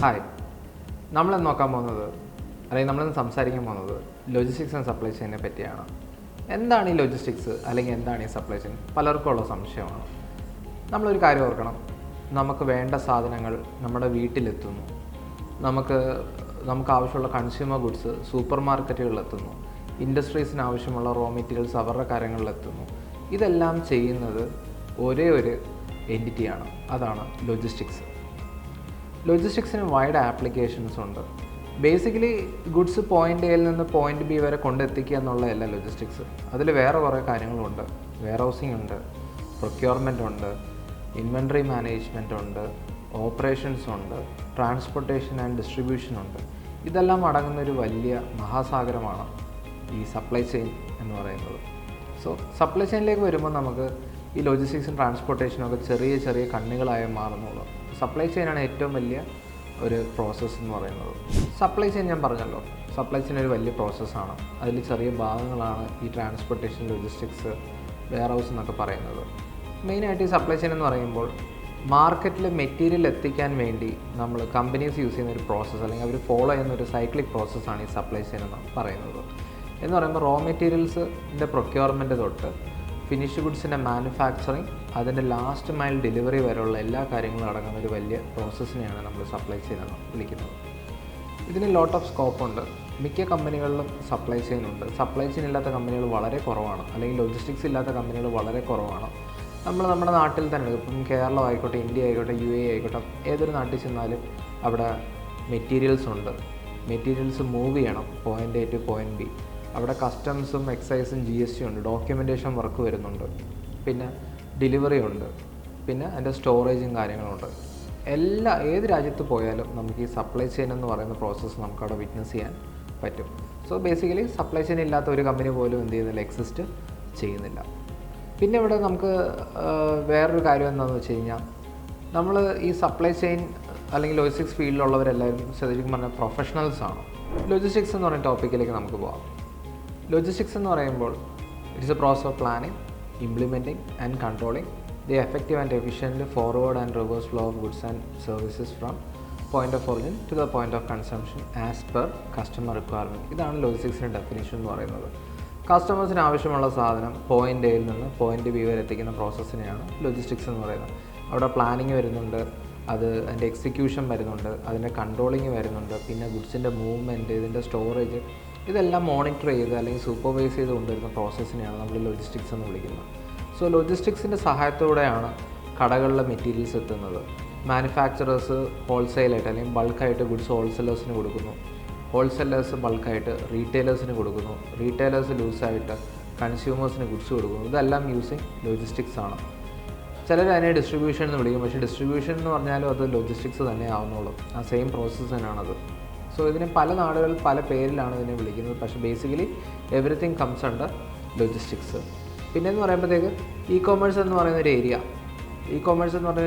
Hi, നമ്മളിന്ന് നോക്കാൻ പോകുന്നത് അല്ലെങ്കിൽ നമ്മളിന്ന് സംസാരിക്കാൻ പോകുന്നത് ലോജിസ്റ്റിക്സ് ആൻഡ് സപ്ലൈ ചെയിനെ പറ്റിയാണ്. എന്താണ് ഈ ലോജിസ്റ്റിക്സ് അല്ലെങ്കിൽ എന്താണ് ഈ സപ്ലൈ ചെയിൻ? പലർക്കും ഉള്ള സംശയമാണ്. നമ്മളൊരു കാര്യം ഓർക്കണം, നമുക്ക് വേണ്ട സാധനങ്ങൾ നമ്മുടെ വീട്ടിലെത്തുന്നു, നമുക്ക് ആവശ്യമുള്ള കൺസ്യൂമർ ഗുഡ്സ് സൂപ്പർ മാർക്കറ്റുകളിലെത്തുന്നു, ഇൻഡസ്ട്രീസിന് ആവശ്യമുള്ള റോ മെറ്റീരിയൽസ് അവരുടെ കാര്യങ്ങളിലെത്തുന്നു. ഇതെല്ലാം ചെയ്യുന്നത് ഒരേ ഒരു എൻറ്റിറ്റിയാണ്, അതാണ് ലോജിസ്റ്റിക്സ്. ലോജിസ്റ്റിക്സിന് വൈഡ് ആപ്ലിക്കേഷൻസ് ഉണ്ട്. ബേസിക്കലി ഗുഡ്സ് പോയിൻ്റ് എയിൽ നിന്ന് പോയിൻ്റ് ബി വരെ കൊണ്ടെത്തിക്കുക എന്നുള്ളതല്ല ലോജിസ്റ്റിക്സ്. അതിൽ വേറെ കുറേ കാര്യങ്ങളുണ്ട്. വെയർ ഹൗസിംഗ് ഉണ്ട്, പ്രൊക്യൂർമെൻ്റ് ഉണ്ട്, ഇൻവെൻട്രി മാനേജ്മെൻറ്റ് ഉണ്ട്, ഓപ്പറേഷൻസ് ഉണ്ട്, ട്രാൻസ്പോർട്ടേഷൻ ആൻഡ് ഡിസ്ട്രിബ്യൂഷൻ ഉണ്ട്. ഇതെല്ലാം അടങ്ങുന്നൊരു വലിയ മഹാസാഗരമാണ് ഈ സപ്ലൈ ചെയിൻ എന്ന് പറയുന്നത്. സോ സപ്ലൈ ചെയിനിലേക്ക് വരുമ്പോൾ നമുക്ക് ഈ ലോജിസ്റ്റിക്സും ട്രാൻസ്പോർട്ടേഷനും ഒക്കെ ചെറിയ ചെറിയ കണ്ണികളായി മാറുന്നുള്ളൂ. സപ്ലൈ ചെയിനാണ് ഏറ്റവും വലിയ ഒരു പ്രോസസ്സ് എന്ന് പറയുന്നത്. സപ്ലൈ ചെയിൻ ഞാൻ പറഞ്ഞല്ലോ, സപ്ലൈ ചെയിൻ ഒരു വലിയ പ്രോസസ്സാണ്. അതിൽ ചെറിയ ഭാഗങ്ങളാണ് ഈ ട്രാൻസ്പോർട്ടേഷൻ, ലോജിസ്റ്റിക്സ്, വെയർ ഹൗസ് എന്നൊക്കെ പറയുന്നത്. മെയിനായിട്ട് ഈ സപ്ലൈ ചെയിൻ എന്ന് പറയുമ്പോൾ മാർക്കറ്റിൽ മെറ്റീരിയൽ എത്തിക്കാൻ വേണ്ടി നമ്മൾ കമ്പനീസ് യൂസ് ചെയ്യുന്ന ഒരു പ്രോസസ്സ്, അല്ലെങ്കിൽ അവർ ഫോളോ ചെയ്യുന്ന ഒരു സൈക്ലിക് പ്രോസസ്സാണ് ഈ സപ്ലൈ ചെയിൻ എന്ന് പറയുന്നത്. എന്ന് പറയുമ്പോൾ റോ മെറ്റീരിയൽസിൻ്റെ പ്രൊക്യൂർമെൻറ്റ് തൊട്ട് ഫിനിഷ് ഗുഡ്സിൻ്റെ മാനുഫാക്ചറിങ്, അതിൻ്റെ ലാസ്റ്റ് മൈൽ ഡെലിവറി വരെയുള്ള എല്ലാ കാര്യങ്ങളും അടങ്ങുന്ന ഒരു വലിയ പ്രോസസ്സിനെയാണ് നമ്മൾ സപ്ലൈ ചെയിൻ എന്ന് വിളിക്കുന്നത്. ഇതിന് ലോട്ട് ഓഫ് സ്കോപ്പ് ഉണ്ട്. മിക്ക കമ്പനികളിലും സപ്ലൈ ചെയിൻ ഉണ്ട്. സപ്ലൈ ചെയിൻ ഇല്ലാത്ത കമ്പനികൾ വളരെ കുറവാണ്, അല്ലെങ്കിൽ ലോജിസ്റ്റിക്സ് ഇല്ലാത്ത കമ്പനികൾ വളരെ കുറവാണ്. നമ്മുടെ നാട്ടിൽ തന്നെ, ഇപ്പം കേരളം ആയിക്കോട്ടെ, ഇന്ത്യ ആയിക്കോട്ടെ, UAE ആയിക്കോട്ടെ, ഏതൊരു നാട്ടിൽ ചെന്നാലും അവിടെ മെറ്റീരിയൽസ് ഉണ്ട്. മെറ്റീരിയൽസ് മൂവ് ചെയ്യണം point A to point B. അവിടെ കസ്റ്റംസും എക്സൈസും GST ഉണ്ട്, ഡോക്യുമെൻറ്റേഷൻ വർക്ക് വരുന്നുണ്ട്, പിന്നെ ഡെലിവറി ഉണ്ട്, പിന്നെ അതിൻ്റെ സ്റ്റോറേജും കാര്യങ്ങളുണ്ട്. ഏത് രാജ്യത്ത് പോയാലും നമുക്ക് ഈ സപ്ലൈ ചെയിൻ എന്ന് പറയുന്ന പ്രോസസ്സ് നമുക്കവിടെ വിറ്റ്നസ് ചെയ്യാൻ പറ്റും. സോ ബേസിക്കലി സപ്ലൈ ചെയിൻ ഇല്ലാത്ത ഒരു കമ്പനി പോലും എന്ത് ചെയ്യുന്നില്ല, എക്സിസ്റ്റ് ചെയ്യുന്നില്ല. പിന്നെ ഇവിടെ നമുക്ക് വേറൊരു കാര്യം എന്താണെന്ന് വെച്ച് കഴിഞ്ഞാൽ, നമ്മൾ ഈ സപ്ലൈ ചെയിൻ അല്ലെങ്കിൽ ലോജിസ്റ്റിക്സ് ഫീൽഡിലുള്ളവരെല്ലാവരും ശരിക്കും പറഞ്ഞാൽ പ്രൊഫഷണൽസാണ്. ലോജിസ്റ്റിക്സ് എന്ന് പറയുന്ന ടോപ്പിക്കിലേക്ക് നമുക്ക് പോകാം. ലോജിസ്റ്റിക്സ് എന്ന് പറയുമ്പോൾ it's a process of planning, implementing and controlling the effective and efficient forward and reverse flow of goods and services from point of origin to the point of consumption as per customer requirement. ഇതാണ് ലോജിസ്റ്റിക്സിൻ്റെ definition എന്ന് പറയുന്നത്. കസ്റ്റമേഴ്സിന് ആവശ്യമുള്ള സാധനം point എയിൽ നിന്ന് point B വരെ എത്തിക്കുന്ന പ്രോസസ്സിനെയാണ് ലോജിസ്റ്റിക്സ് എന്ന് പറയുന്നത്. അവിടെ പ്ലാനിങ് വരുന്നുണ്ട്, അതിൻ്റെ എക്സിക്യൂഷൻ വരുന്നുണ്ട്, അതിൻ്റെ കൺട്രോളിങ് വരുന്നുണ്ട്, പിന്നെ ഗുഡ്സിൻ്റെ മൂവ്മെൻറ്റ്, ഇതിൻ്റെ സ്റ്റോറേജ്, ഇതെല്ലാം മോണിറ്റർ ചെയ്ത് അല്ലെങ്കിൽ സൂപ്പർവൈസ് ചെയ്ത് കൊണ്ടുവരുന്ന പ്രോസസ്സിനെയാണ് നമ്മൾ ലോജിസ്റ്റിക്സ് എന്ന് വിളിക്കുന്നത്. സോ ലോജിസ്റ്റിക്സിൻ്റെ സഹായത്തോടെയാണ് കടകളിലെ മെറ്റീരിയൽസ് എത്തുന്നത്. മാനുഫാക്ചറേഴ്സ് ഹോൾസെയിലായിട്ട് അല്ലെങ്കിൽ ബൾക്കായിട്ട് ഗുഡ്സ് ഹോൾസെല്ലേഴ്സിന് കൊടുക്കുന്നു, ഹോൾസെല്ലേഴ്സ് ബൾക്കായിട്ട് റീറ്റെയിലേഴ്സിന് കൊടുക്കുന്നു, റീറ്റെയിലേഴ്സ് ലൂസായിട്ട് കൺസ്യൂമേഴ്സിന് ഗുഡ്സ് കൊടുക്കുന്നു. ഇതെല്ലാം യൂസിങ് ലോജിസ്റ്റിക്സ് ആണ്. ചിലർ അതിനെ ഡിസ്ട്രിബ്യൂഷൻ എന്ന് വിളിക്കും, പക്ഷേ ഡിസ്ട്രിബ്യൂഷൻ എന്ന് പറഞ്ഞാലും അത് ലോജിസ്റ്റിക്സ് തന്നെ ആവുന്നുള്ളൂ. ആ സെയിം പ്രോസസ്സ് തന്നെയാണത്. സോ ഇതിന് പല നാടുകൾ പല പേരിലാണ് ഇതിനെ വിളിക്കുന്നത്, പക്ഷേ basically everything comes under logistics. പിന്നെയെന്ന് പറയുമ്പോഴത്തേക്ക് ഇ കൊമേഴ്സ് എന്ന് പറയുന്ന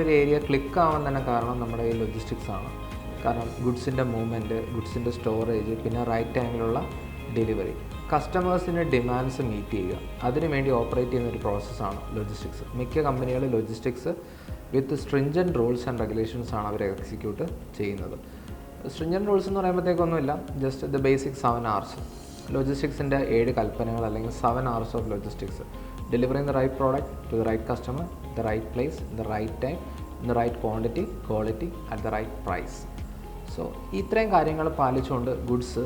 ഒരു ഏരിയ ക്ലിക്ക് ആവാൻ തന്നെ കാരണം നമ്മുടെ ഈ ലോജിസ്റ്റിക്സ് ആണ്. കാരണം ഗുഡ്സിൻ്റെ മൂവ്മെൻറ്റ്, ഗുഡ്സിൻ്റെ സ്റ്റോറേജ്, പിന്നെ റൈറ്റ് ടൈമിലുള്ള ഡെലിവറി, കസ്റ്റമേഴ്സിൻ്റെ ഡിമാൻഡ്സ് മീറ്റ് ചെയ്യുക, അതിനുവേണ്ടി ഓപ്പറേറ്റ് ചെയ്യുന്ന ഒരു പ്രോസസ്സാണ് ലോജിസ്റ്റിക്സ്. മിക്ക കമ്പനികളും logistics with stringent rules and regulations ആണ് അവർ എക്സിക്യൂട്ട് ചെയ്യുന്നത്. സ്ട്രിഞ്ചൻറ്റ് റൂൾസ് എന്ന് പറയുമ്പോഴത്തേക്കൊന്നുമില്ല, ജസ്റ്റ് ദ ബേസിക് 7 R's. ലോജിസ്റ്റിക്സിൻ്റെ 7 കൽപ്പനകൾ അല്ലെങ്കിൽ 7 R's of logistics. Delivering the right product to the right customer, the right place, the right time, the right quantity, quality at the right price. So ഇത്രയും കാര്യങ്ങൾ പാലിച്ചുകൊണ്ട് goods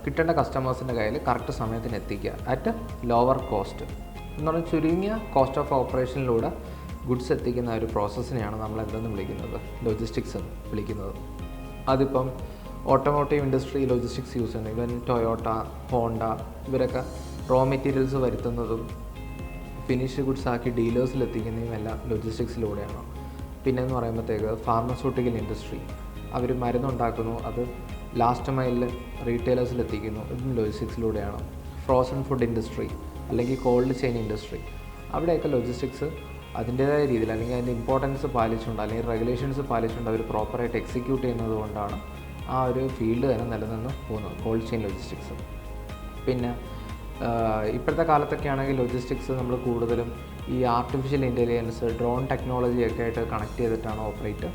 കിട്ടേണ്ട കസ്റ്റമേഴ്സിൻ്റെ കയ്യിൽ correct സമയത്തിന് എത്തിക്കുക അറ്റ് ലോവർ കോസ്റ്റ് എന്ന് പറഞ്ഞാൽ ചുരുങ്ങിയ കോസ്റ്റ് ഓഫ് ഓപ്പറേഷനിലൂടെ ഗുഡ്സ് എത്തിക്കുന്ന ഒരു പ്രോസസ്സിനെയാണ് നമ്മൾ എന്തെന്ന് വിളിക്കുന്നത്, ലോജിസ്റ്റിക്സ് എന്ന് വിളിക്കുന്നത്. അതിപ്പം ഓട്ടോമോട്ടീവ് ഇൻഡസ്ട്രി ലോജിസ്റ്റിക്സ് യൂസ് ചെയ്യുന്നത്, ഇവൻ ടൊയോട്ട, ഹോണ്ട, ഇവരൊക്കെ റോ മെറ്റീരിയൽസ് വരുത്തുന്നതും ഫിനിഷ് ഗുഡ്സ് ആക്കി ഡീലേഴ്സിൽ എത്തിക്കുന്നതും എല്ലാം ലോജിസ്റ്റിക്സിലൂടെയാണ്. പിന്നെയെന്ന് പറയുമ്പോഴത്തേക്ക് ഫാർമസ്യൂട്ടിക്കൽ ഇൻഡസ്ട്രി, അവർ മരുന്നുണ്ടാക്കുന്നു, അത് ലാസ്റ്റ് മൈലിൽ റീറ്റെയിലേഴ്സിൽ എത്തിക്കുന്നു, ഇതും ലോജിസ്റ്റിക്സിലൂടെയാണ്. ഫ്രോസൺ ഫുഡ് ഇൻഡസ്ട്രി അല്ലെങ്കിൽ കോൾഡ് ചെയിൻ ഇൻഡസ്ട്രി, അവിടെയൊക്കെ ലോജിസ്റ്റിക്സ് അതിൻ്റേതായ രീതിയിൽ അല്ലെങ്കിൽ അതിൻ്റെ ഇമ്പോർട്ടൻസ് പാലിച്ചുകൊണ്ട് അല്ലെങ്കിൽ റെഗുലേഷൻസ് പാലിച്ചുകൊണ്ട് അവർ പ്രോപ്പറായിട്ട് എക്സിക്യൂട്ട് ചെയ്യുന്നത് കൊണ്ടാണ് ആ ഒരു ഫീൽഡ് തന്നെ നിലനിന്ന് പോകുന്നത്, കോൾഡ് ചെയിൻ ലോജിസ്റ്റിക്സ്. പിന്നെ ഇപ്പോഴത്തെ കാലത്തൊക്കെ ആണെങ്കിൽ ലോജിസ്റ്റിക്സ് നമ്മൾ കൂടുതലും ഈ ആർട്ടിഫിഷ്യൽ ഇൻ്റലിജൻസ്, ഡ്രോൺ ടെക്നോളജിയൊക്കെ ആയിട്ട് കണക്ട് ചെയ്തിട്ടാണ് ഓപ്പറേറ്റ്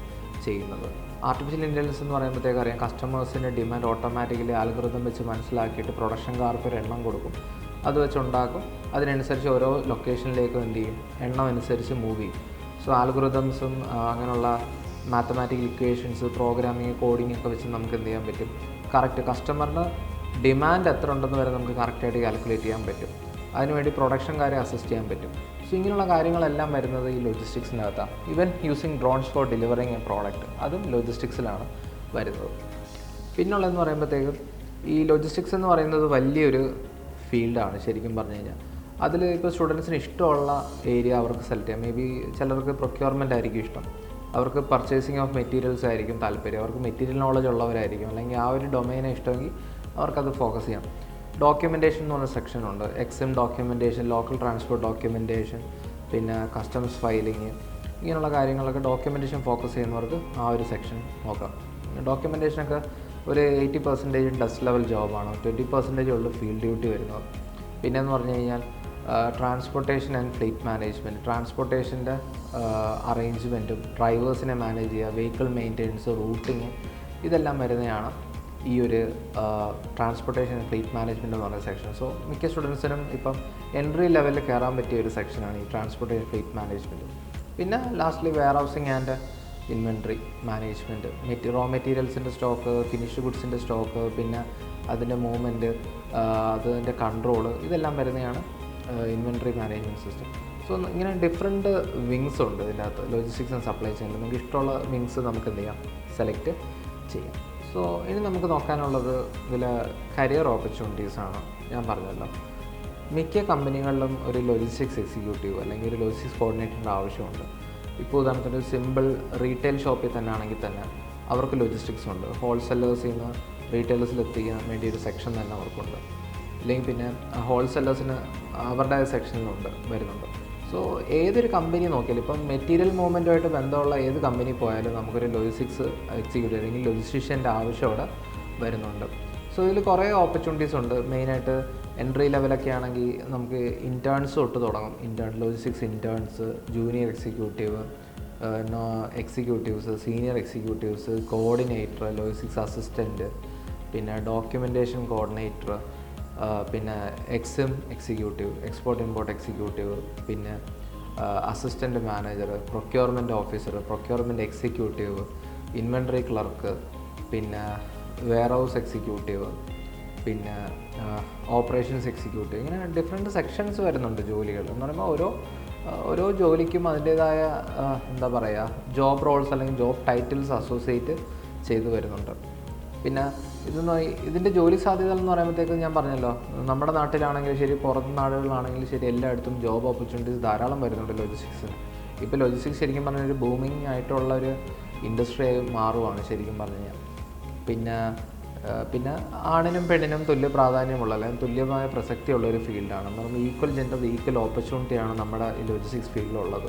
ചെയ്യുന്നത്. ആർട്ടിഫിഷ്യൽ ഇൻ്റലിജൻസ് എന്ന് പറയുമ്പോഴത്തേക്ക് അറിയാം, കസ്റ്റമേഴ്സിൻ്റെ ഡിമാൻഡ് ഓട്ടോമാറ്റിക്കലി ആൽഗോരിതം വെച്ച് മനസ്സിലാക്കിയിട്ട് പ്രൊഡക്ഷൻകാർക്ക് ഒരു എണ്ണം കൊടുക്കും, അത് വെച്ചുണ്ടാക്കും. അതിനനുസരിച്ച് ഓരോ ലൊക്കേഷനിലേക്കും എന്ത് ചെയ്യും, എണ്ണം അനുസരിച്ച് മൂവ് ചെയ്യും. സോ ആൽഗോരിതംസും അങ്ങനെയുള്ള മാത്തമാറ്റിക്കൽ ഇക്വേഷൻസ്, പ്രോഗ്രാമിങ്, കോഡിംഗ് ഒക്കെ വെച്ച് നമുക്ക് എന്ത് ചെയ്യാൻ പറ്റും, കറക്റ്റ് കസ്റ്റമറിന് ഡിമാൻഡ് എത്ര ഉണ്ടെന്ന് വരെ നമുക്ക് കറക്റ്റായിട്ട് കാൽക്കുലേറ്റ് ചെയ്യാൻ പറ്റും. അതിനുവേണ്ടി പ്രൊഡക്ഷൻകാരെ അസിസ്റ്റ് ചെയ്യാൻ പറ്റും. സോ ഇങ്ങനെയുള്ള കാര്യങ്ങളെല്ലാം വരുന്നത് ഈ ലോജിസ്റ്റിക്സിനകത്താണ്. Even using drones for delivering a product, അതും ലോജിസ്റ്റിക്സിലാണ് വരുന്നത്. പിന്നുള്ളതെന്ന് പറയുമ്പോഴത്തേക്കും ഈ ലോജിസ്റ്റിക്സ് എന്ന് പറയുന്നത് വലിയൊരു ഫീൽഡാണ് ശരിക്കും പറഞ്ഞു കഴിഞ്ഞാൽ. അതിൽ ഇപ്പോൾ സ്റ്റുഡൻസിന് ഇഷ്ടമുള്ള ഏരിയ അവർക്ക് സെലക്ട് ചെയ്യാം. മേ ബി ചിലർക്ക് പ്രൊക്യൂർമെൻ്റ് ആയിരിക്കും ഇഷ്ടം, അവർക്ക് പർച്ചേസിങ് ഓഫ് മെറ്റീരിയൽസ് ആയിരിക്കും താല്പര്യം, അവർക്ക് മെറ്റീരിയൽ നോളജ് ഉള്ളവരായിരിക്കും, അല്ലെങ്കിൽ ആ ഒരു ഡൊമൈനെ ഇഷ്ടമെങ്കിൽ അവർക്കത് ഫോക്കസ് ചെയ്യാം. ഡോക്യുമെൻറ്റേഷൻ എന്ന് പറഞ്ഞ സെക്ഷനുണ്ട്, EXIM documentation, local transport documentation, പിന്നെ കസ്റ്റംസ് ഫയലിങ്, ഇങ്ങനെയുള്ള കാര്യങ്ങളൊക്കെ ഡോക്യുമെൻറ്റേഷൻ ഫോക്കസ് ചെയ്യുന്നവർക്ക് ആ ഒരു സെക്ഷൻ നോക്കാം. ഡോക്യുമെൻറ്റേഷനൊക്കെ ഒരു 80% ഡസ്റ്റ് ലെവൽ ജോബാണ്, 20% ഉള്ളു ഫീൽഡ് ഡ്യൂട്ടി വരുന്നത്. പിന്നെയെന്ന് പറഞ്ഞു കഴിഞ്ഞാൽ ട്രാൻസ്പോർട്ടേഷൻ ആൻഡ് ഫ്ലീറ്റ് മാനേജ്മെൻറ്റ്, ട്രാൻസ്പോർട്ടേഷൻ്റെ അറേഞ്ച്മെൻറ്റും ഡ്രൈവേഴ്സിനെ മാനേജ് ചെയ്യുക, വെഹിക്കിൾ മെയിൻ്റെനൻസ്, റൂട്ടിങ്, ഇതെല്ലാം വരുന്നതാണ് ഈ ഒരു ട്രാൻസ്പോർട്ടേഷൻ ആൻഡ് ഫ്ലീറ്റ് മാനേജ്മെൻറ്റ് എന്ന് പറയുന്ന സെക്ഷൻ. സോ മിക്ക സ്റ്റുഡൻസിനും ഇപ്പം എൻട്രി ലെവലിൽ കയറാൻ പറ്റിയ ഒരു സെക്ഷനാണ് ഈ ട്രാൻസ്പോർട്ടേഷൻ ഫ്ലീറ്റ് മാനേജ്മെൻറ്റ്. പിന്നെ lastly warehousing and inventory management, raw മെറ്റീരിയൽസിൻ്റെ സ്റ്റോക്ക്, ഫിനിഷ്ഡ് ഗുഡ്സിൻ്റെ സ്റ്റോക്ക്, പിന്നെ അതിൻ്റെ മൂവ്മെൻറ്റ്, അതിൻ്റെ കൺട്രോൾ, ഇതെല്ലാം വരുന്നതാണ് ഇൻവെൻട്രി മാനേജ്മെൻറ്റ് സിസ്റ്റം. സോ ഇങ്ങനെ ഡിഫറെൻറ്റ് വിങ്സ് ഉണ്ട് ഇതിൻ്റെ അകത്ത് ലോജിസ്റ്റിക്സ് ആൻഡ് സപ്ലൈ ചെയിനിൽ. നമുക്ക് ഇഷ്ടമുള്ള വിങ്സ് നമുക്ക് എന്ത് ചെയ്യാം, സെലക്ട് ചെയ്യാം. സോ ഇനി നമുക്ക് നോക്കാനുള്ളത് ഇതിൽ കരിയർ ഓപ്പർച്യൂണിറ്റീസാണ്. ഞാൻ പറഞ്ഞല്ലോ, മിക്ക കമ്പനികളിലും ഒരു ലോജിസ്റ്റിക്സ് എക്സിക്യൂട്ടീവ് അല്ലെങ്കിൽ ഒരു ലോജിസ്റ്റിക്സ് കോർഡിനേറ്ററിൻ്റെ ആവശ്യമുണ്ട്. ഇപ്പോൾ ഉദാഹരണത്തിന് ഒരു സിമ്പിൾ റീറ്റെയിൽ ഷോപ്പിൽ തന്നെ ആണെങ്കിൽ തന്നെ അവർക്ക് ലോജിസ്റ്റിക്സ് ഉണ്ട്. ഹോൾസെല്ലേഴ്സിൽ നിന്ന് റീറ്റെയിലേഴ്സിൽ എത്തിക്കാൻ വേണ്ടി ഒരു സെക്ഷൻ തന്നെ അവർക്കുണ്ട്. അല്ലെങ്കിൽ പിന്നെ ഹോൾസെല്ലേഴ്സിന് അവരുടെ സെക്ഷനിലുണ്ട് വരുന്നുണ്ട്. സോ ഏതൊരു കമ്പനി നോക്കിയാലും ഇപ്പം മെറ്റീരിയൽ മൂവ്മെൻറ്റുമായിട്ട് ബന്ധമുള്ള ഏത് കമ്പനി പോയാലും നമുക്കൊരു ലോജിസ്റ്റിക്സ് എക്സിക്യൂട്ടീവ് അല്ലെങ്കിൽ ലോജിസ്റ്റിഷ്യൻ്റെ ആവശ്യം അവിടെ വരുന്നുണ്ട്. സോ ഇതിൽ കുറേ ഓപ്പർച്യൂണിറ്റീസ് ഉണ്ട്. മെയിനായിട്ട് എൻട്രി ലെവലൊക്കെ ആണെങ്കിൽ നമുക്ക് ഇൻറ്റേൺസ് തൊട്ട് തുടങ്ങും. Logistics interns, junior executive, executives, senior executives, coordinator, logistics assistant, പിന്നെ ഡോക്യുമെൻറ്റേഷൻ കോർഡിനേറ്റർ, പിന്നെ EXIM executive, export import executive, പിന്നെ assistant manager, procurement officer, procurement executive, inventory clerk, പിന്നെ വെയർ ഹൗസ് എക്സിക്യൂട്ടീവ്, പിന്നെ ഓപ്പറേഷൻസ് എക്സിക്യൂട്ടീവ്, ഇങ്ങനെ different sections വരുന്നുണ്ട് ജോലികൾ. എന്ന് പറയുമ്പോൾ ഓരോ ജോലിക്കും അതിൻ്റേതായ എന്താ പറയുക, ജോബ് റോൾസ് അല്ലെങ്കിൽ ജോബ് ടൈറ്റിൽസ് അസോസിയേറ്റ് ചെയ്തു വരുന്നുണ്ട്. പിന്നെ ഇതിൻ്റെ ജോലി സാധ്യതകൾ എന്ന് പറയുമ്പോഴത്തേക്ക് ഞാൻ പറഞ്ഞല്ലോ, നമ്മുടെ നാട്ടിലാണെങ്കിലും ശരി, പുറത്ത് നാടുകളിലാണെങ്കിലും ശരി, എല്ലായിടത്തും ജോബ് ഓപ്പർച്യൂണിറ്റീസ് ധാരാളം വരുന്നുണ്ട് ലോജിസ്റ്റിക്സിന്. ഇപ്പോൾ ലോജിസ്റ്റിക്സ് ശരിക്കും പറഞ്ഞാൽ ഒരു ബൂമിങ് ആയിട്ടുള്ള ഒരു ഇൻഡസ്ട്രി ആയി മാറുവാണ് ശരിക്കും പറഞ്ഞു കഴിഞ്ഞാൽ. പിന്നെ ആണിനും പെണ്ണിനും തുല്യ പ്രാധാന്യമുള്ള അല്ലെങ്കിൽ തുല്യമായ പ്രസക്തിയുള്ള ഒരു ഫീൽഡാണ്. നമ്മൾ ഈക്വൽ ജെൻഡർ ഈക്വൽ ഓപ്പർച്യൂണിറ്റിയാണ് നമ്മുടെ ഈ ലോജിസ്റ്റിക്സ് ഫീൽഡിലുള്ളത്.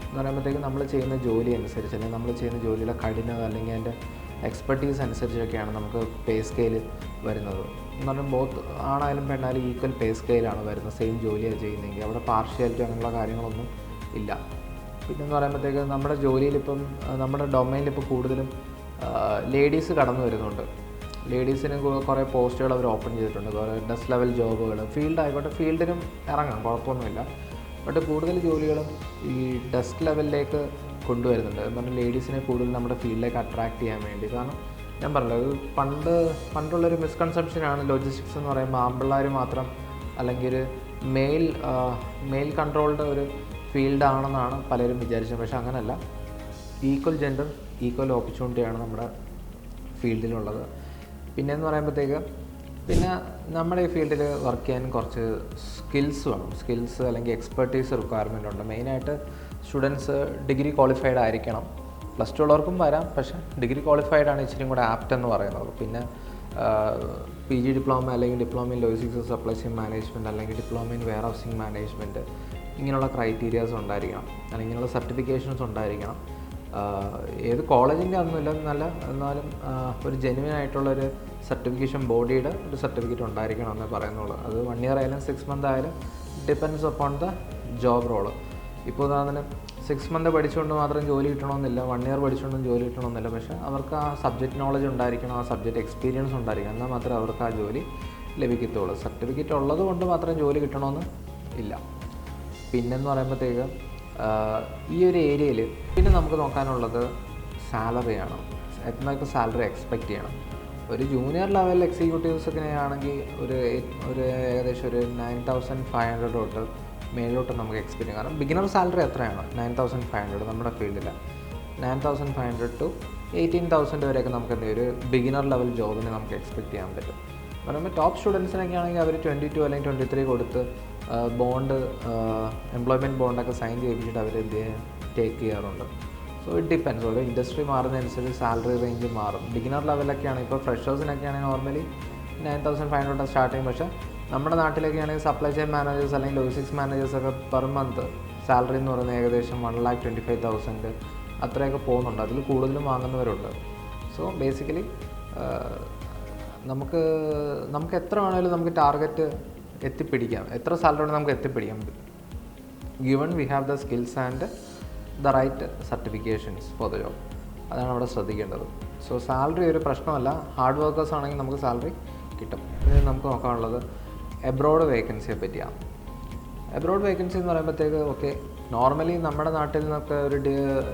എന്ന് പറയുമ്പോഴത്തേക്കും നമ്മൾ ചെയ്യുന്ന ജോലി അനുസരിച്ച് അല്ലെങ്കിൽ നമ്മൾ ചെയ്യുന്ന ജോലിയിലെ കഠിനത അല്ലെങ്കിൽ അതിൻ്റെ എക്സ്പെർട്ടീസ് അനുസരിച്ചൊക്കെയാണ് നമുക്ക് പേ സ്കെയിൽ വരുന്നത്. എന്ന് പറഞ്ഞാൽ ബോത്ത് ആണായാലും പെണ്ണായാലും ഈക്വൽ പേ സ്കെയിലാണ് വരുന്നത്. സെയിം ജോലിയാണ് ചെയ്യുന്നതെങ്കിൽ അവിടെ പാർഷ്യാലിറ്റി അങ്ങനെയുള്ള കാര്യങ്ങളൊന്നും ഇല്ല. പിന്നെന്ന് പറയുമ്പോഴത്തേക്ക് നമ്മുടെ ജോലിയിലിപ്പം നമ്മുടെ ഡൊമൈനിലിപ്പോൾ കൂടുതലും ലേഡീസ് കടന്നു വരുന്നുണ്ട്. ലേഡീസിന് കുറേ പോസ്റ്റുകൾ അവർ ഓപ്പൺ ചെയ്തിട്ടുണ്ട്, കുറേ ഡസ്റ്റ് ലെവൽ ജോബുകൾ. ഫീൽഡ് ആയിക്കോട്ടെ, ഫീൽഡിനും ഇറങ്ങാം, കുഴപ്പമൊന്നുമില്ല. ബട്ട് കൂടുതൽ ജോലികളും ഈ ഡസ്റ്റ് ലെവലിലേക്ക് കൊണ്ടുവരുന്നുണ്ട്. എന്ന് പറഞ്ഞാൽ ലേഡീസിനെ കൂടുതൽ നമ്മുടെ ഫീൽഡിലേക്ക് അട്രാക്റ്റ് ചെയ്യാൻ വേണ്ടി. കാരണം ഞാൻ പറഞ്ഞല്ലോ, പണ്ടുള്ളൊരു മിസ്കൺസെപ്ഷനാണ് ലോജിസ്റ്റിക്സ് എന്ന് പറയുമ്പോൾ ആൺപിള്ളേർ മാത്രം അല്ലെങ്കിൽ ഒരു മെയിൽ കൺട്രോൾഡ് ഒരു ഫീൽഡാണെന്നാണ് പലരും വിചാരിച്ചത്. പക്ഷേ അങ്ങനെയല്ല, ഈക്വൽ ജെൻഡർ ഈക്വൽ ഓപ്പർച്യൂണിറ്റിയാണ് നമ്മുടെ ഫീൽഡിലുള്ളത്. പിന്നെയെന്ന് പറയുമ്പോഴത്തേക്ക് പിന്നെ നമ്മുടെ ഈ ഫീൽഡിൽ വർക്ക് ചെയ്യാൻ കുറച്ച് സ്കിൽസ് വേണം. സ്കിൽസ് അല്ലെങ്കിൽ എക്സ്പെർട്ടീസ് റിക്വയർമെൻ്റ് ഉണ്ട്. മെയിനായിട്ട് സ്റ്റുഡൻസ് ഡിഗ്രി ക്വാളിഫൈഡ് ആയിരിക്കണം. പ്ലസ് ടു ഉള്ളവർക്കും വരാം, പക്ഷേ ഡിഗ്രി ക്വാളിഫൈഡ് ആണ് ഇച്ചിരി കൂടെ ആപ്റ്റ് എന്ന് പറയുന്നത്. പിന്നെ PG ഡിപ്ലോമ അല്ലെങ്കിൽ diploma in logistics supply chain management അല്ലെങ്കിൽ diploma in warehousing management, ഇങ്ങനെയുള്ള ക്രൈറ്റീരിയാസ് ഉണ്ടായിരിക്കണം, അല്ലെങ്കിൽ ഇങ്ങനെയുള്ള സർട്ടിഫിക്കേഷൻസ് ഉണ്ടായിരിക്കണം. ഏത് കോളേജിൻ്റെ ഒന്നുമില്ല, എന്നാലും ഒരു ജെന്യുവൻ ആയിട്ടുള്ളൊരു സർട്ടിഫിക്കേഷൻ ബോഡിയുടെ ഒരു സർട്ടിഫിക്കറ്റ് ഉണ്ടായിരിക്കണം എന്നേ പറയുന്നുള്ളൂ. അത് 1 ഇയർ ആയാലും 6 മന്ത് ആയാലും depends upon the job role. ഇപ്പോൾ ഉദാഹരണത്തിന് 6 മന്ത് പഠിച്ചുകൊണ്ട് മാത്രം ജോലി കിട്ടണമെന്നില്ല, 1 ഇയർ പഠിച്ചുകൊണ്ടും ജോലി കിട്ടണമെന്നില്ല. പക്ഷേ അവർക്ക് ആ സബ്ജക്റ്റ് നോളജ് ഉണ്ടായിരിക്കണം, ആ സബ്ജക്റ്റ് എക്സ്പീരിയൻസ് ഉണ്ടായിരിക്കണം, എന്നാൽ മാത്രമേ അവർക്ക് ആ ജോലി ലഭിക്കത്തുള്ളൂ. സർട്ടിഫിക്കറ്റ് ഉള്ളത് കൊണ്ട് മാത്രം ജോലി കിട്ടണമെന്ന് ഇല്ല. പിന്നെന്ന് പറയുമ്പോഴത്തേക്ക് ഈ ഒരു ഏരിയയിൽ പിന്നെ നമുക്ക് നോക്കാനുള്ളത് സാലറിയാണ്. എന്നൊക്കെ സാലറി എക്സ്പെക്റ്റ് ചെയ്യണം. ഒരു ജൂനിയർ ലെവൽ എക്സിക്യൂട്ടീവ്സൊക്കെ ആണെങ്കിൽ ഒരു ഏകദേശം ഒരു 9,500 തൊട്ട് മേലോട്ട് നമുക്ക് എക്സ്പെക്റ്റ് ചെയ്യാം. കാരണം ബിഗിനർ സാലറി എത്രയാണ്? 9,500 നമ്മുടെ ഫീൽഡിൽ 9,500 to 18,000 വരെയൊക്കെ നമുക്ക് എന്തെങ്കിലും ഒരു ബിഗിനർ ലെവൽ ജോബിന് നമുക്ക് എക്സ്പെക്റ്റ് ചെയ്യാൻ പറ്റും. പറയുമ്പോൾ ടോപ്പ് സ്റ്റുഡൻസിനൊക്കെ ആണെങ്കിൽ അവർ 22 അല്ലെങ്കിൽ 23 കൊടുത്ത് ബോണ്ട്, എംപ്ലോയ്മെൻറ്റ് ബോണ്ടൊക്കെ സൈൻ ചെയ്യിപ്പിച്ചിട്ട് അവർ എന്ത് ടേക്ക് ചെയ്യാറുണ്ട്. So it depends. ഓരോ ഇൻഡസ്ട്രി മാറുന്നതനുസരിച്ച് സാലറി റേഞ്ച് മാറും. ബിഗിനർ ലെവലൊക്കെയാണ്, ഇപ്പോൾ ഫ്രഷേഴ്സിനൊക്കെ ആണെങ്കിൽ നോർമലി 9,500 സ്റ്റാർട്ട് ചെയ്യും. പക്ഷേ നമ്മുടെ നാട്ടിലൊക്കെ ആണെങ്കിൽ സപ്ലൈ ചെയിൻ മാനേജേഴ്സ് അല്ലെങ്കിൽ ലോജിസ്റ്റിക്സ് മാനേജേഴ്സൊക്കെ പെർ മന്ത് സാലറി എന്ന് പറയുന്നത് ഏകദേശം 1,25,000 അത്രയൊക്കെ പോകുന്നുണ്ട്. അതിൽ കൂടുതലും വാങ്ങുന്നവരുണ്ട്. സോ ബേസിക്കലി നമുക്ക് എത്ര വേണമെങ്കിലും നമുക്ക് ടാർഗറ്റ് എത്തിപ്പിടിക്കാം, എത്ര സാലറി വേണമെങ്കിൽ നമുക്ക് എത്തിപ്പിടിക്കാം, given we have the skills and the right certifications for the job. അതാണ് അവിടെ ശ്രദ്ധിക്കേണ്ടത്. സോ സാലറി ഒരു പ്രശ്നമല്ല. ഹാർഡ് വർക്കേഴ്സ് ആണെങ്കിൽ നമുക്ക് സാലറി കിട്ടും. ഇനി നമുക്ക് നോക്കാനുള്ളത് എബ്രോഡ് വേക്കൻസിയെ പറ്റിയാണ്. എബ്രോഡ് വേക്കൻസി എന്ന് പറയുമ്പോഴത്തേക്ക് ഓക്കെ, നോർമലി നമ്മുടെ നാട്ടിൽ നിന്നൊക്കെ ഒരു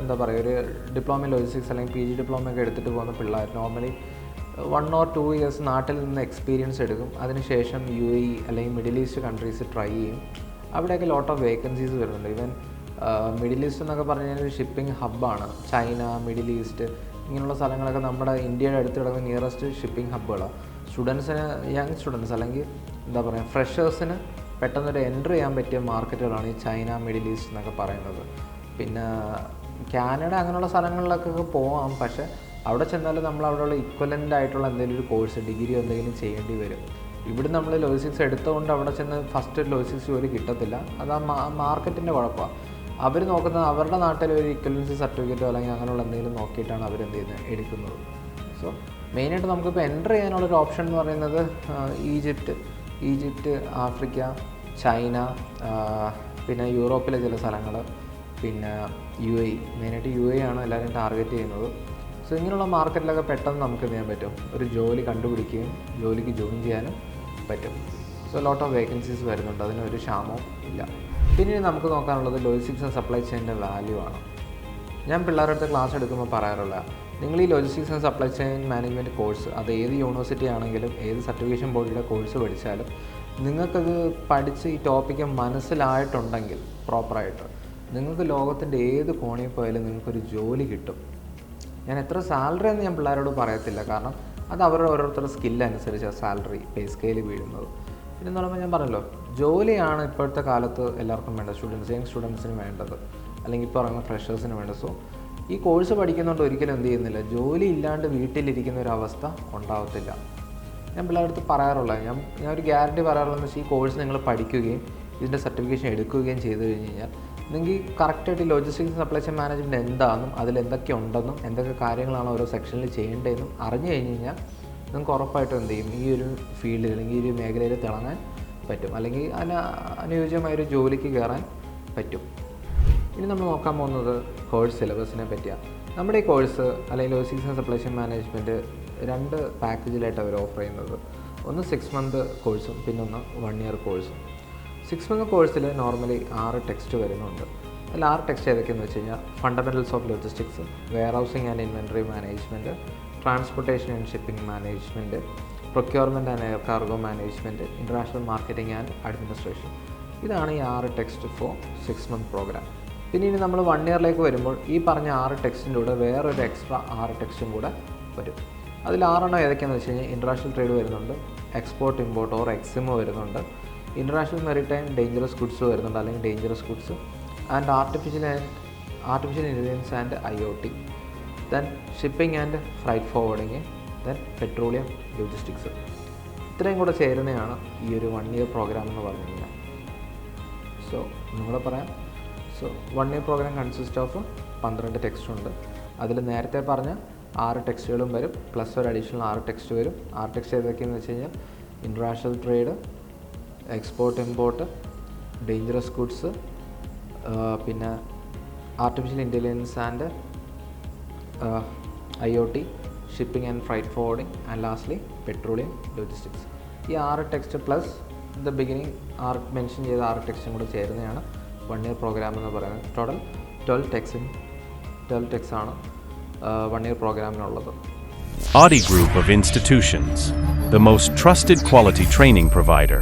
എന്താ പറയുക, ഒരു ഡിപ്ലോമ ലോജിസ്റ്റിക്സ് അല്ലെങ്കിൽ PG ഡിപ്ലോമ ഒക്കെ എടുത്തിട്ട് പോകുന്ന പിള്ളേർ നോർമലി 1 or 2 ഇയേഴ്സ് നാട്ടിൽ നിന്ന് എക്സ്പീരിയൻസ് എടുക്കും. അതിനുശേഷം UAE അല്ലെങ്കിൽ മിഡിൽ ഈസ്റ്റ് കൺട്രീസ് ട്രൈ ചെയ്യും. അവിടെയൊക്കെ ലോട്ട് ഓഫ് വേക്കൻസീസ് വരുന്നുണ്ട്. ഈവൻ മിഡിൽ ഈസ്റ്റ് എന്നൊക്കെ പറഞ്ഞു കഴിഞ്ഞാൽ ഒരു ഷിപ്പിംഗ് ഹബ്ബാണ്. ചൈന, മിഡിൽ ഈസ്റ്റ് ഇങ്ങനെയുള്ള സ്ഥലങ്ങളൊക്കെ നമ്മുടെ ഇന്ത്യയുടെ അടുത്ത് കിടക്കുന്ന നിയറസ്റ്റ് ഷിപ്പിംഗ് ഹബ്ബുകളാണ്. സ്റ്റുഡൻസിന്, യങ് സ്റ്റുഡൻസ് അല്ലെങ്കിൽ എന്താ പറയുക ഫ്രഷേഴ്സിന് പെട്ടെന്നൊരു എൻട്രി ചെയ്യാൻ പറ്റിയ മാർക്കറ്റുകളാണ് ഈ ചൈന, മിഡിൽ ഈസ്റ്റ് എന്നൊക്കെ പറയുന്നത്. പിന്നെ കാനഡ അങ്ങനെയുള്ള സ്ഥലങ്ങളിലൊക്കെ പോകാം. പക്ഷേ അവിടെ ചെന്നാലും നമ്മൾ അവിടെയുള്ള ഇക്വലൻ്റ് ആയിട്ടുള്ള എന്തെങ്കിലും ഒരു കോഴ്സ്, ഡിഗ്രിയോ എന്തെങ്കിലും ചെയ്യേണ്ടി വരും. ഇവിടെ നമ്മൾ ലോജിസ്റ്റിക്സ് എടുത്തുകൊണ്ട് അവിടെ ചെന്ന് ഫസ്റ്റ് ലോജിസ്റ്റിക്സ് ജോലി കിട്ടത്തില്ല. അത് ആ മാർക്കറ്റിൻ്റെ കുഴപ്പമാണ്. അവർ നോക്കുന്നത് അവരുടെ നാട്ടിൽ ഒരു ഇക്വലൻസി സർട്ടിഫിക്കറ്റോ അല്ലെങ്കിൽ അങ്ങനെയുള്ള എന്തെങ്കിലും നോക്കിയിട്ടാണ് അവർ എന്ത് ചെയ്യുന്നത്, എടുക്കുന്നത്. സോ മെയിനായിട്ട് നമുക്കിപ്പോൾ എൻ്റർ ചെയ്യാനുള്ളൊരു ഓപ്ഷൻ എന്ന് പറയുന്നത് ഈജിപ്റ്റ്, ആഫ്രിക്ക, ചൈന, പിന്നെ യൂറോപ്പിലെ ചില സ്ഥലങ്ങൾ, പിന്നെ UAE. മെയിനായിട്ട് UAE ആണ് എല്ലാവരും ടാർഗറ്റ് ചെയ്യുന്നത്. സോ ഇങ്ങനെയുള്ള മാർക്കറ്റിലൊക്കെ പെട്ടെന്ന് നമുക്ക് എന്ത് ചെയ്യാൻ പറ്റും, ഒരു ജോലി കണ്ടുപിടിക്കുകയും ജോലിക്ക് ജോയിൻ ചെയ്യാനും പറ്റും. സോ ലോട്ട് ഓഫ് വേക്കൻസീസ് വരുന്നുണ്ട്, അതിനൊരു ക്ഷാമവും ഇല്ല. പിന്നെ നമുക്ക് നോക്കാനുള്ളത് ലോജിസ്റ്റിക്സ് ആൻഡ് സപ്ലൈ ചെയിൻ്റെ വാല്യൂ ആണ്. ഞാൻ പിള്ളേരുടെ അടുത്ത് ക്ലാസ് എടുക്കുമ്പോൾ പറയാറുള്ള, നിങ്ങൾ ഈ logistics and supply chain management course അത് ഏത് യൂണിവേഴ്സിറ്റി ആണെങ്കിലും ഏത് സർട്ടിഫിക്കേഷൻ ബോഡിയുടെ കോഴ്സ് പഠിച്ചാലും നിങ്ങൾക്കത് പഠിച്ച് ഈ ടോപ്പിക്ക് മനസ്സിലായിട്ടുണ്ടെങ്കിൽ പ്രോപ്പറായിട്ട് നിങ്ങൾക്ക് ലോകത്തിൻ്റെ ഏത് കോണിൽ പോയാലും നിങ്ങൾക്കൊരു ജോലി കിട്ടും. ഞാൻ എത്ര സാലറി എന്ന് ഞാൻ പിള്ളേരോട് പറയത്തില്ല, കാരണം അത് അവരുടെ ഓരോരുത്തരുടെ സ്കില്ലനുസരിച്ച് സാലറി പേ സ്കെയിൽ വീഴുന്നത്. പിന്നെ എന്ന് പറയുമ്പോൾ ഞാൻ പറഞ്ഞല്ലോ, ജോലിയാണ് ഇപ്പോഴത്തെ കാലത്ത് എല്ലാവർക്കും വേണ്ടത്, യങ് സ്റ്റുഡൻസിന് വേണ്ടത്, അല്ലെങ്കിൽ ഇപ്പോൾ പറയുന്ന ഫ്രഷേഴ്സിന് വേണ്ടത്. സോ ഈ കോഴ്സ് പഠിക്കുന്നതുകൊണ്ട് ഒരിക്കലും എന്ത് ചെയ്യുന്നില്ല, ജോലി ഇല്ലാണ്ട് വീട്ടിലിരിക്കുന്ന ഒരു അവസ്ഥ ഉണ്ടാവത്തില്ല. ഞാൻ പിള്ളേരുടെ അടുത്ത് പറയാറുള്ളത്, ഞാൻ ഒരു ഗ്യാരണ്ടി പറയാറുള്ളതെന്ന് വെച്ചാൽ ഈ കോഴ്സ് നിങ്ങൾ പഠിക്കുകയും ഇതിൻ്റെ സർട്ടിഫിക്കേഷൻ എടുക്കുകയും ചെയ്ത് കഴിഞ്ഞ് കഴിഞ്ഞാൽ നിങ്ങൾക്ക് കറക്റ്റായിട്ട് ലോജിസ്റ്റിക്സ് സപ്ലൈ ചെയിൻ മാനേജ്മെൻറ്റ് എന്താണെന്നും അതിൽ എന്തൊക്കെ ഉണ്ടെന്നും എന്തൊക്കെ കാര്യങ്ങളാണ് ഓരോ സെക്ഷനിൽ ചെയ്യേണ്ടതെന്നും അറിഞ്ഞു കഴിഞ്ഞ് കഴിഞ്ഞാൽ നിങ്ങൾക്ക് ഉറപ്പായിട്ടും എന്ത് ചെയ്യും, ഈ ഒരു ഫീൽഡിൽ അല്ലെങ്കിൽ ഈ ഒരു മേഖലയിൽ തിളങ്ങാൻ പറ്റും, അല്ലെങ്കിൽ അനുയോജ്യമായൊരു ജോലിക്ക് കയറാൻ പറ്റും. ഇനി നമ്മൾ നോക്കാൻ പോകുന്നത് കോഴ്സ് സിലബസിനെ പറ്റിയാണ്. നമ്മുടെ ഈ കോഴ്സ് അല്ലെങ്കിൽ logistics and supply chain management 2 പാക്കേജിലായിട്ട് അവർ ഓഫർ ചെയ്യുന്നത്. ഒന്ന് 6 മന്ത് കോഴ്സും പിന്നെ ഒന്ന് 1 ഇയർ കോഴ്സും. 6 മന്ത് കോഴ്സിൽ നോർമലി 6 ടെക്സ്റ്റ് വരുന്നുണ്ട്. അതിൽ 6 ടെക്സ്റ്റ് ഏതൊക്കെയെന്ന് വെച്ച് കഴിഞ്ഞാൽ fundamentals of logistics, warehousing and inventory management, transportation and shipping management, procurement and air cargo management, international marketing and administration. ഇതാണ് ഈ 6 ടെക്സ്റ്റ് ഫോർ 6 മന്ത് പ്രോഗ്രാം. പിന്നെ ഇനി നമ്മൾ 1 ഇയറിലേക്ക് വരുമ്പോൾ ഈ പറഞ്ഞ 6 ടെക്സ്റ്റിൻ്റെ കൂടെ വേറൊരു എക്സ്ട്രാ 6 ടെക്സ്റ്റും കൂടെ വരും. അതിൽ 6 ഏതൊക്കെയാണെന്ന് വെച്ച് കഴിഞ്ഞാൽ ഇൻ്റർനാഷണൽ ട്രേഡ് വരുന്നുണ്ട്, എക്സ്പോർട്ട് ഇമ്പോർട്ട് ഓർ എക്സിമോ വരുന്നുണ്ട്, ഇൻ്റർനാഷണൽ മെറിടൈം ഡേഞ്ചറസ് ഗുഡ്സ് വരുന്നുണ്ട് അല്ലെങ്കിൽ dangerous goods, and artificial intelligence and IoT, then shipping and freight forwarding, then petroleum logistics. ഇത്രയും കൂടെ ചേരുന്നതാണ് ഈ ഒരു 1 ഇയർ പ്രോഗ്രാം എന്ന് പറഞ്ഞു കഴിഞ്ഞാൽ. സോ ഒന്നുകൂടെ പറയാം. So 1 year program consist of 12 text ഉണ്ട്. അതിൽ നേരത്തെ പറഞ്ഞ 6 ടെക്സ്റ്റുകളും വരും, പ്ലസ് ഒരു അഡീഷണൽ 6 ടെക്സ്റ്റ് വരും. 6 ടെക്സ്റ്റ് ഏതൊക്കെയെന്ന് വെച്ച് കഴിഞ്ഞാൽ international trade, export import, dangerous goods, പിന്നെ artificial intelligence and IoT, shipping and freight forwarding, and lastly petroleum logistics. ഈ 6 text plus the beginning mention ചെയ്ത 6 ടെക്സ്റ്റും കൂടെ ചേരുന്നതാണ് 1 ഇയർ പ്രോഗ്രാം എന്ന് പറയുന്നത്. ടോട്ടൽ 12 ടെക്സ് ആണ് 1 year പ്രോഗ്രാമിനുള്ളത്. Audi Group of Institutions, the most trusted quality training provider.